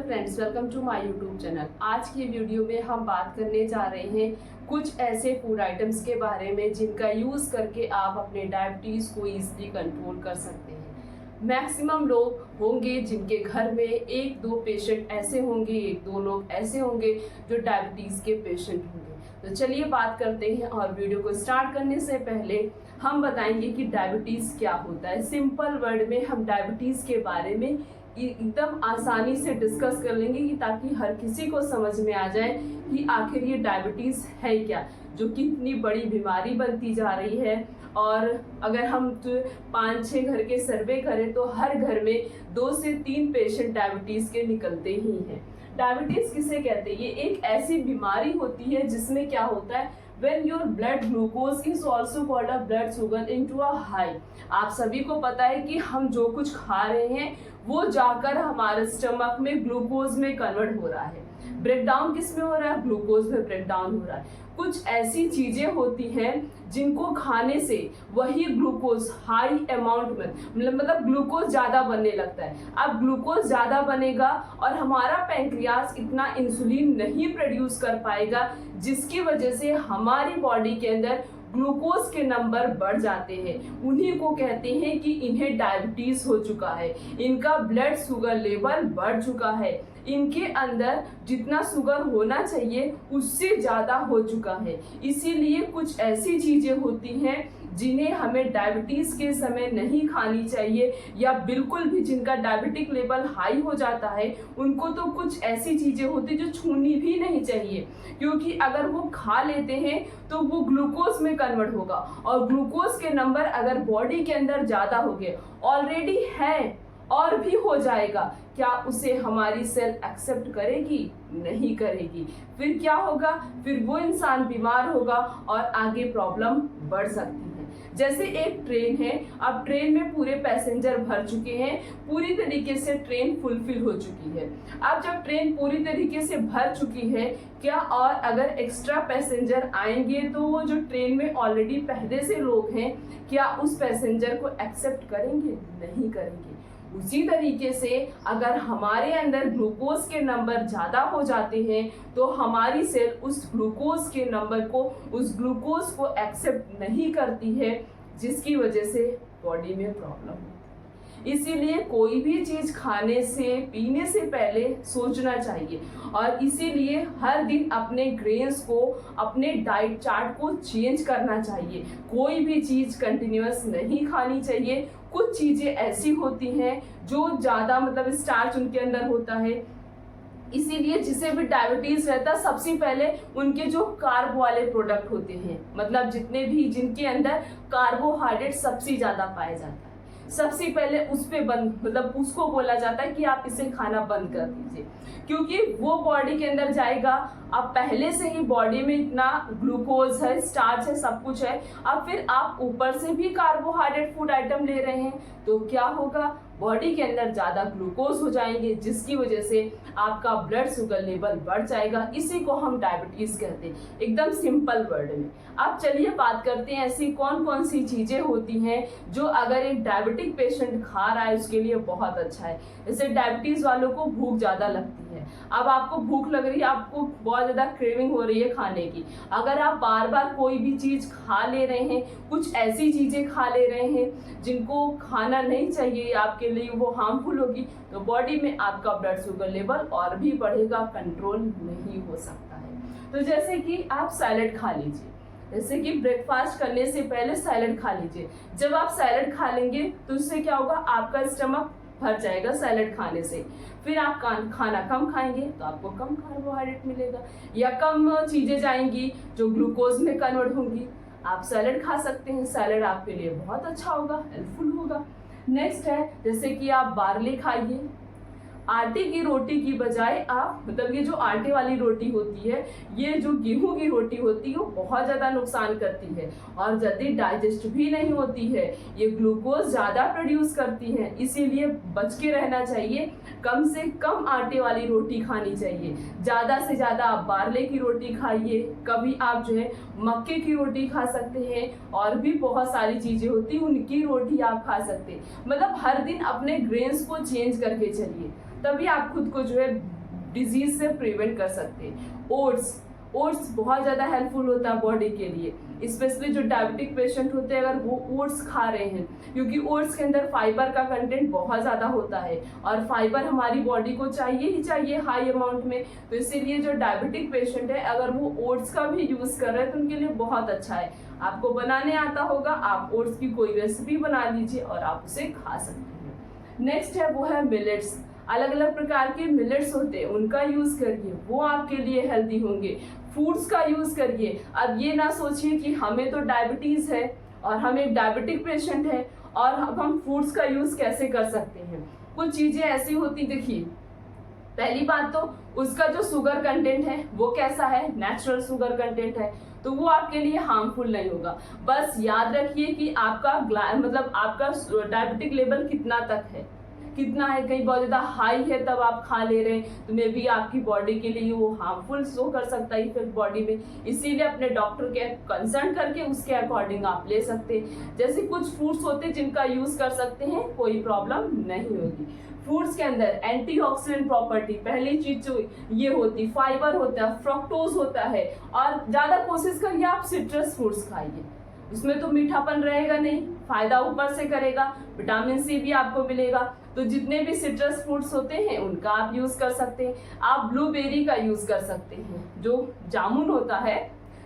Friends, welcome to my YouTube channel. आज की video में हम बात करने जा रहे हैं कुछ ऐसे फूड आइटम्स के बारे में जिनका यूज़ करके आप अपने डायबिटीज़ को ईजिली कंट्रोल कर सकते हैं। मैक्सिमम लोग होंगे जिनके घर में एक दो पेशेंट ऐसे होंगे, एक दो लोग ऐसे होंगे जो डायबिटीज़ के पेशेंट होंगे। तो चलिए बात करते हैं, और वीडियो को स्टार्ट करने से पहले हम बताएंगे कि डायबिटीज़ क्या होता है। सिंपल वर्ड में हम डायबिटीज़ के बारे में एकदम आसानी से डिस्कस कर लेंगे कि ताकि हर किसी को समझ में आ जाए कि आखिर ये डायबिटीज़ है क्या, जो कि इतनी बड़ी बीमारी बनती जा रही है। और अगर हम 5-6 घर के सर्वे करें तो हर घर में 2 से 3 पेशेंट डायबिटीज़ के निकलते ही हैं। डायबिटीज़ किसे कहते हैं? ये एक ऐसी बीमारी होती है जिसमें क्या होता है, when your blood glucose is also called a blood sugar into a high। आप सभी को पता है कि हम जो कुछ खा रहे हैं वो जाकर हमारे स्टमक में ग्लूकोज में कन्वर्ट हो रहा है। ब्रेकडाउन किस में हो रहा है? ग्लूकोज में ब्रेकडाउन हो रहा है। कुछ ऐसी चीजें होती हैं जिनको खाने से वही ग्लूकोज हाई अमाउंट में मतलब ग्लूकोज ज़्यादा बनने लगता है। अब ग्लूकोज ज़्यादा बनेगा और हमारा पैंक्रियाज इतना इंसुलिन नहीं प्रोड्यूस कर पाएगा, जिसकी वजह से हमारी बॉडी के अंदर ग्लूकोज के नंबर बढ़ जाते हैं। उन्हीं को कहते हैं कि इन्हें डायबिटीज़ हो चुका है, इनका ब्लड शुगर लेवल बढ़ चुका है, इनके अंदर जितना शुगर होना चाहिए उससे ज़्यादा हो चुका है। इसीलिए कुछ ऐसी चीज़ें होती हैं जिन्हें हमें डायबिटीज़ के समय नहीं खानी चाहिए, या बिल्कुल भी जिनका डायबिटिक लेवल हाई हो जाता है उनको तो कुछ ऐसी चीज़ें होती जो छूनी भी नहीं चाहिए, क्योंकि अगर वो खा लेते हैं तो वो ग्लूकोज में कन्वर्ट होगा, और ग्लूकोज के नंबर अगर बॉडी के अंदर ज़्यादा हो गए, ऑलरेडी है और भी हो जाएगा, क्या उसे हमारी सेल एक्सेप्ट करेगी? नहीं करेगी। फिर क्या होगा? फिर वो इंसान बीमार होगा और आगे प्रॉब्लम बढ़ सकती है। जैसे एक ट्रेन है, अब ट्रेन में पूरे पैसेंजर भर चुके हैं, पूरी तरीके से ट्रेन फुलफिल हो चुकी है। अब जब ट्रेन पूरी तरीके से भर चुकी है, क्या और अगर एक्स्ट्रा पैसेंजर आएंगे तो वो जो ट्रेन में ऑलरेडी पहले से लोग हैं, क्या उस पैसेंजर को एक्सेप्ट करेंगे? नहीं करेंगे। उसी तरीके से अगर हमारे अंदर ग्लूकोज के नंबर ज़्यादा हो जाते हैं तो हमारी सेल उस ग्लूकोज के नंबर को, उस ग्लूकोज को एक्सेप्ट नहीं करती है, जिसकी वजह से बॉडी में प्रॉब्लम होती है। इसीलिए कोई भी चीज़ खाने से पीने से पहले सोचना चाहिए, और इसीलिए हर दिन अपने ग्रेन्स को, अपने डाइट चार्ट को चेंज करना चाहिए। कोई भी चीज़ कंटिन्यूअस नहीं खानी चाहिए। कुछ चीज़ें ऐसी होती हैं जो ज़्यादा स्टार्च उनके अंदर होता है, इसीलिए जिसे भी डायबिटीज़ रहता है सबसे पहले उनके जो कार्ब वाले प्रोडक्ट होते हैं, जितने भी जिनके अंदर कार्बोहाइड्रेट सबसे ज़्यादा पाया जाता है, सबसे पहले उस पे उसको बोला जाता है कि आप इसे खाना बंद कर दीजिए, क्योंकि वो बॉडी के अंदर जाएगा। अब पहले से ही बॉडी में इतना ग्लूकोज है, स्टार्च है, सब कुछ है, अब फिर आप ऊपर से भी कार्बोहाइड्रेट फूड आइटम ले रहे हैं तो क्या होगा? बॉडी के अंदर ज़्यादा ग्लूकोज हो जाएंगे, जिसकी वजह से आपका ब्लड शुगर लेवल बढ़ जाएगा। इसी को हम डायबिटीज़ कहते हैं, एकदम सिंपल वर्ड में। अब चलिए बात करते हैं ऐसी कौन कौन सी चीज़ें होती हैं जो अगर एक डायबिटिक पेशेंट खा रहा है उसके लिए बहुत अच्छा है। जैसे डायबिटीज़ वालों को भूख ज़्यादा लगती है। अब आपको भूख लग रही है, आपको बहुत ज़्यादा क्रेविंग हो रही है खाने की, अगर आप बार बार कोई भी चीज़ खा ले रहे हैं, कुछ ऐसी चीज़ें खा ले रहे हैं जिनको खाना नहीं चाहिए, आपके लिए वो हार्मफुल होगी, तो बॉडी में आपका ब्लड शुगर लेवल और भी बढ़ेगा, कंट्रोल नहीं हो सकता है। तो जैसे कि आप सैलेड खा लीजिए, जैसे कि ब्रेकफास्ट करने से पहले सैलेड खा लीजिए। जब आप सैलेड खा लेंगे तो उससे क्या होगा? आपका स्टमक भर जाएगा सैलेड खाने से। फिर आप खाना कम खाएंगे तो आपको कम कार्बोहाइड्रेट मिलेगा, या कम चीज़ें जाएंगी जो ग्लूकोज में कन्वर्ट होंगी। आप सैलेड खा सकते हैं, सैलेड आपके लिए बहुत अच्छा होगा, हेल्पफुल होगा। नेक्स्ट है जैसे कि आप बार्ली खाइए। आटे की रोटी की बजाय आप ये जो आटे वाली रोटी होती है, ये जो गेहूं की रोटी होती है वो बहुत ज़्यादा नुकसान करती है और जल्दी डाइजेस्ट भी नहीं होती है, ये ग्लूकोज ज़्यादा प्रोड्यूस करती है। इसीलिए बच के रहना चाहिए, कम से कम आटे वाली रोटी खानी चाहिए। ज़्यादा से ज़्यादा आप बार्ले की रोटी खाइए, कभी आप जो है मक्के की रोटी खा सकते हैं, और भी बहुत सारी चीज़ें होती हैं उनकी रोटी आप खा सकते हैं। हर दिन अपने ग्रेन्स को चेंज करके चलिए, तभी आप खुद को जो है डिजीज से प्रिवेंट कर सकते हैं। ओट्स बहुत ज़्यादा हेल्पफुल होता है बॉडी के लिए, स्पेशली जो डायबिटिक पेशेंट होते हैं अगर वो ओट्स खा रहे हैं, क्योंकि ओट्स के अंदर फाइबर का कंटेंट बहुत ज़्यादा होता है और फाइबर हमारी बॉडी को चाहिए ही चाहिए हाई अमाउंट में। तो इसीलिए जो डायबिटिक पेशेंट है अगर वो ओट्स का भी यूज़ कर रहे हैं तो उनके लिए बहुत अच्छा है। आपको बनाने आता होगा, आप ओट्स की कोई रेसिपी बना लीजिए और आप उसे खा सकते हैं। नेक्स्ट है वो है मिलेट्स। अलग अलग प्रकार के मिलेट्स होते हैं, उनका यूज़ करिए, वो आपके लिए हेल्दी होंगे। फूड्स का यूज़ करिए। अब ये ना सोचिए कि हमें तो डायबिटीज़ है और हम एक डायबिटिक पेशेंट है और अब हम फूड्स का यूज़ कैसे कर सकते हैं। कुछ चीज़ें ऐसी होती, देखिए पहली बात तो उसका जो शुगर कंटेंट है वो कैसा है, नेचुरल शुगर कंटेंट है, तो वो आपके लिए हार्मफुल नहीं होगा। बस याद रखिए कि आपका मतलब आपका डायबिटिक लेवल कितना तक है, कितना है। कहीं बहुत ज़्यादा हाई है तब आप खा ले रहे हैं तो मे बी आपकी बॉडी के लिए वो हार्मफुल शो कर सकता है इफेक्ट बॉडी में। इसीलिए अपने डॉक्टर के कंसल्ट करके उसके अकॉर्डिंग आप ले सकते हैं। जैसे कुछ फ्रूट्स होते हैं जिनका यूज़ कर सकते हैं, कोई प्रॉब्लम नहीं होगी। फ्रूट्स के अंदर एंटीऑक्सीडेंट प्रॉपर्टी पहली चीज जो ये होती, फाइबर होता है, फ्रक्टोज होता है, और ज़्यादा कोशिश करिए आप सिट्रस फ्रूट्स खाइए, उसमें तो मीठापन रहेगा नहीं, फायदा ऊपर से करेगा, विटामिन सी भी आपको मिलेगा। तो जितने भी सिट्रस फ्रूट्स होते हैं उनका आप यूज़ कर सकते हैं। आप ब्लूबेरी का यूज़ कर सकते हैं। जो जामुन होता है,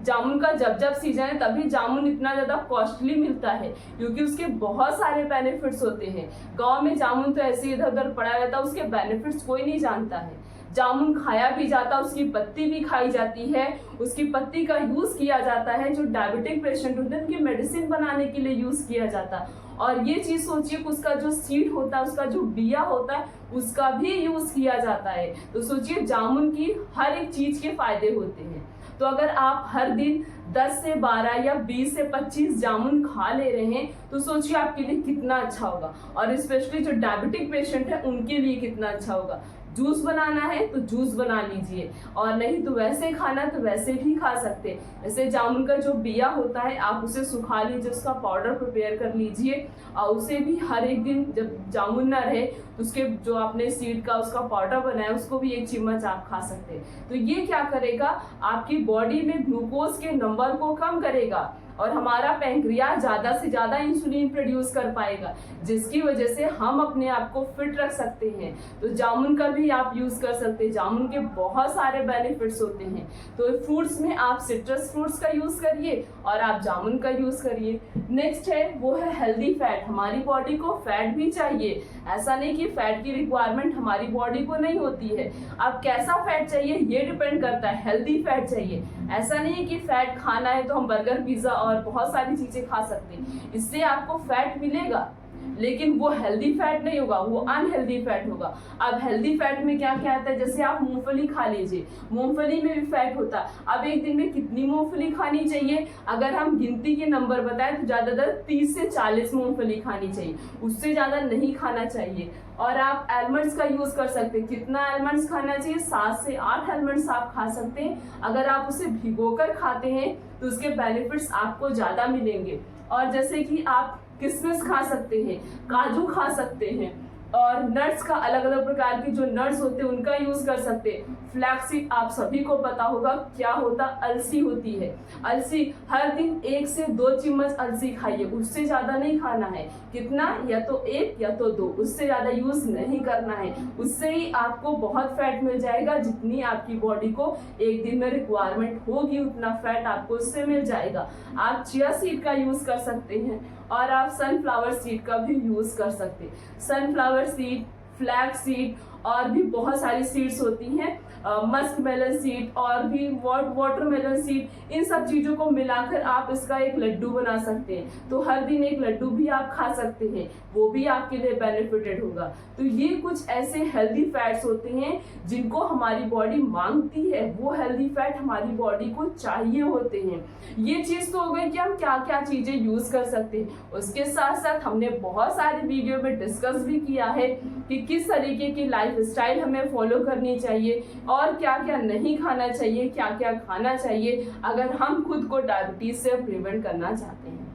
जामुन का जब सीजन है तभी जामुन इतना ज़्यादा कॉस्टली मिलता है क्योंकि उसके बहुत सारे बेनिफिट्स होते हैं। गांव में जामुन तो ऐसे इधर उधर पड़ा रहता है, उसके बेनिफिट्स कोई नहीं जानता है। जामुन खाया भी जाता है, उसकी पत्ती भी खाई जाती है, उसकी पत्ती का यूज़ किया जाता है। जो डायबिटिक पेशेंट होते हैं उनकी मेडिसिन बनाने के लिए यूज़ किया जाता है। और ये चीज़ सोचिए कि उसका जो सीड होता है, उसका जो बिया होता है, उसका भी यूज़ किया जाता है। तो सोचिए जामुन की हर एक चीज़ के फायदे होते हैं। तो अगर आप हर दिन 10 से 12 या 20 से 25 जामुन खा ले रहे हैं तो सोचिए आपके लिए कितना अच्छा होगा, और स्पेशली जो डायबिटिक पेशेंट है उनके लिए कितना अच्छा होगा। जूस बनाना है तो जूस बना लीजिए, और नहीं तो वैसे खाना तो वैसे भी खा सकते हैं। जैसे जामुन का जो बिया होता है आप उसे सुखा लीजिए, उसका पाउडर प्रिपेयर कर लीजिए, और उसे भी हर एक दिन जब जामुन ना रहे तो उसके जो आपने सीड का उसका पाउडर बनाया उसको भी 1 चम्मच आप खा सकते हैं। तो ये क्या करेगा, आपकी बॉडी में ग्लूकोज के नंबर को कम करेगा और हमारा पैंक्रियाज ज़्यादा से ज़्यादा इंसुलिन प्रोड्यूस कर पाएगा, जिसकी वजह से हम अपने आप को फिट रख सकते हैं। तो जामुन का भी आप यूज़ कर सकते हैं, जामुन के बहुत सारे बेनिफिट्स होते हैं। तो फ्रूट्स में आप सिट्रस फ्रूट्स का यूज़ करिए और आप जामुन का यूज़ करिए। नेक्स्ट है वो है हेल्दी फैट। हमारी बॉडी को फैट भी चाहिए, ऐसा नहीं कि फैट की रिक्वायरमेंट हमारी बॉडी को नहीं होती है। अब कैसा फैट चाहिए ये डिपेंड करता है, हेल्दी फैट चाहिए। ऐसा नहीं है कि फैट खाना है तो हम बर्गर पिज्ज़ा और बहुत सारी चीज़ें खा सकते हैं, इससे आपको फैट मिलेगा लेकिन वो हेल्दी फैट नहीं होगा, वो अनहेल्दी फैट होगा। अब हेल्दी फैट में क्या क्या आता है, जैसे आप मूंगफली खा लीजिए, मूंगफली में भी फैट होता है। अब एक दिन में कितनी मूंगफली खानी चाहिए, अगर हम गिनती के नंबर बताएं तो ज़्यादातर 30 से 40 मूंगफली खानी चाहिए, उससे ज़्यादा नहीं खाना चाहिए। और आप आलमंड्स का यूज़ कर सकते हैं। कितना आलमंड्स खाना चाहिए, 7 से 8 आलमंड्स आप खा सकते हैं। अगर आप उसे भिगोकर खाते हैं तो उसके बेनिफिट्स आपको ज़्यादा मिलेंगे। और जैसे कि आप किशमिश खा सकते हैं, काजू खा सकते हैं, और नट्स का अलग अलग प्रकार के जो नट्स होते हैं उनका यूज़ कर सकते हैं। फ्लैक्सीड आप सभी को पता होगा क्या होता, अलसी होती है। अलसी हर दिन 1 से 2 चम्मच अलसी खाइए, उससे ज़्यादा नहीं खाना है। कितना, या तो 1 या तो 2, उससे ज़्यादा यूज़ नहीं करना है। उससे ही आपको बहुत फैट मिल जाएगा, जितनी आपकी बॉडी को एक दिन में रिक्वायरमेंट होगी उतना फैट आपको उससे मिल जाएगा। आप चिया सीड का यूज़ कर सकते हैं और आप सनफ्लावर सीड का भी यूज़ कर सकते हैं। सनफ्लावर सीड, फ्लैक्स सीड और भी बहुत सारी सीड्स होती हैं, मस्क मेलन सीड और भी वाटरमेलन सीड, इन सब चीज़ों को मिलाकर आप इसका एक लड्डू बना सकते हैं। तो हर दिन एक लड्डू भी आप खा सकते हैं, वो भी आपके लिए बेनिफिटेड होगा। तो ये कुछ ऐसे हेल्दी फैट्स होते हैं जिनको हमारी बॉडी मांगती है, वो हेल्दी फैट हमारी बॉडी को चाहिए होते हैं। ये चीज़ तो हो गई कि हम क्या क्या चीज़ें यूज़ कर सकते हैं। उसके साथ साथ हमने बहुत सारे वीडियो में डिस्कस भी किया है कि किस तरीके की लाइफ स्टाइल हमें फॉलो करनी चाहिए और क्या क्या नहीं खाना चाहिए, क्या क्या खाना चाहिए अगर हम खुद को डायबिटीज से प्रिवेंट करना चाहते हैं।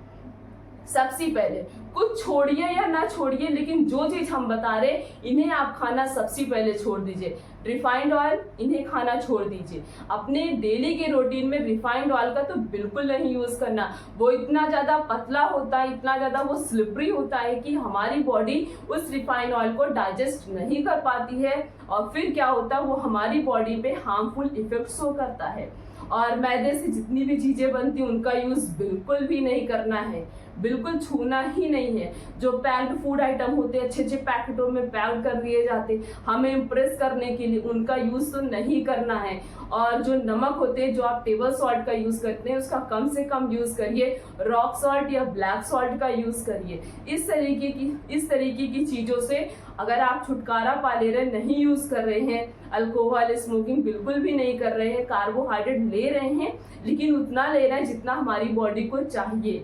सबसे पहले कुछ छोड़िए या ना छोड़िए, लेकिन जो चीज हम बता रहे इन्हें आप खाना सबसे पहले छोड़ दीजिए। रिफाइंड ऑयल, इन्हें खाना छोड़ दीजिए। अपने डेली के रूटीन में रिफाइंड ऑयल का तो बिल्कुल नहीं यूज करना। वो इतना ज्यादा पतला होता है, इतना ज्यादा वो स्लिपरी होता है कि हमारी बॉडी उस रिफाइंड ऑयल को डाइजेस्ट नहीं कर पाती है, और फिर क्या होता है, वो हमारी बॉडी पे हार्मफुल इफेक्ट शो करता है। और मैदे से जितनी भी चीजें बनती उनका यूज बिल्कुल भी नहीं करना है, बिल्कुल छूना ही नहीं है। जो पैक्ड फूड आइटम होते हैं, अच्छे अच्छे पैकेटों में पैक कर दिए जाते, हमें इम्प्रेस करने के लिए, उनका यूज तो नहीं करना है। और जो नमक होते हैं, जो आप टेबल सॉल्ट का यूज करते हैं, उसका कम से कम यूज करिए। रॉक सॉल्ट या ब्लैक सॉल्ट का यूज करिए। इस तरीके की चीजों से अगर आप छुटकारा पा ले रहे, नहीं यूज कर रहे हैं, अल्कोहल स्मोकिंग बिल्कुल भी नहीं कर रहे हैं, कार्बोहाइड्रेट ले रहे हैं लेकिन उतना ले रहे हैं जितना हमारी बॉडी को चाहिए,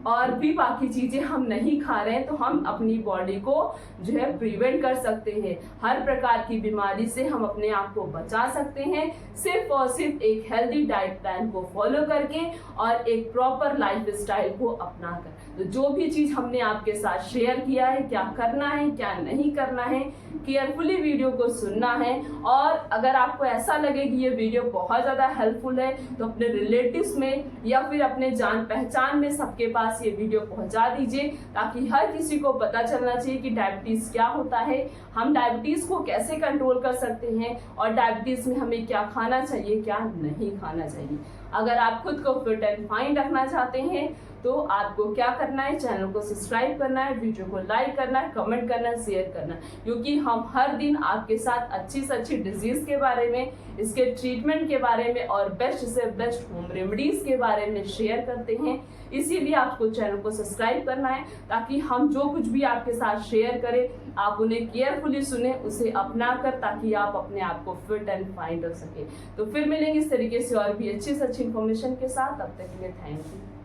और भी बाकी चीजें हम नहीं खा रहे हैं, तो हम अपनी बॉडी को जो है प्रिवेंट कर सकते हैं। हर प्रकार की बीमारी से हम अपने आप को बचा सकते हैं, सिर्फ और सिर्फ एक हेल्दी डाइट प्लान को फॉलो करके और एक प्रॉपर लाइफ स्टाइल को अपनाकर। तो जो भी चीज हमने आपके साथ शेयर किया है, क्या करना है क्या नहीं करना है, केयरफुली वीडियो को सुनना है। और अगर आपको ऐसा लगे कि ये वीडियो बहुत ज्यादा हेल्पफुल है, तो अपने रिलेटिव्स में या फिर अपने जान पहचान में सबके पास ये वीडियो पहुंचा दीजिए, ताकि हर किसी को पता चलना चाहिए कि डायबिटीज क्या होता है, हम डायबिटीज को कैसे कंट्रोल कर सकते हैं, और डायबिटीज में हमें क्या खाना चाहिए क्या नहीं खाना चाहिए। अगर आप खुद को फिट एंड फाइन रखना चाहते हैं तो आपको क्या करना है, चैनल को सब्सक्राइब करना है, वीडियो को लाइक करना है, कमेंट करना है, शेयर करना है, क्योंकि हम हर दिन आपके साथ अच्छी से अच्छी डिजीज के बारे में, इसके ट्रीटमेंट के बारे में और बेस्ट से बेस्ट होम रेमेडीज के बारे में शेयर करते हैं। इसीलिए आपको चैनल को सब्सक्राइब करना है, ताकि हम जो कुछ भी आपके साथ शेयर करें आप उन्हें केयरफुली सुने, उसे अपना कर, ताकि आप अपने आप को फिट एंड फाइन रख सके। तो फिर मिलेंगे इस तरीके से और भी अच्छी से अच्छी इन्फॉर्मेशन के साथ। तब तक के लिए थैंक यू।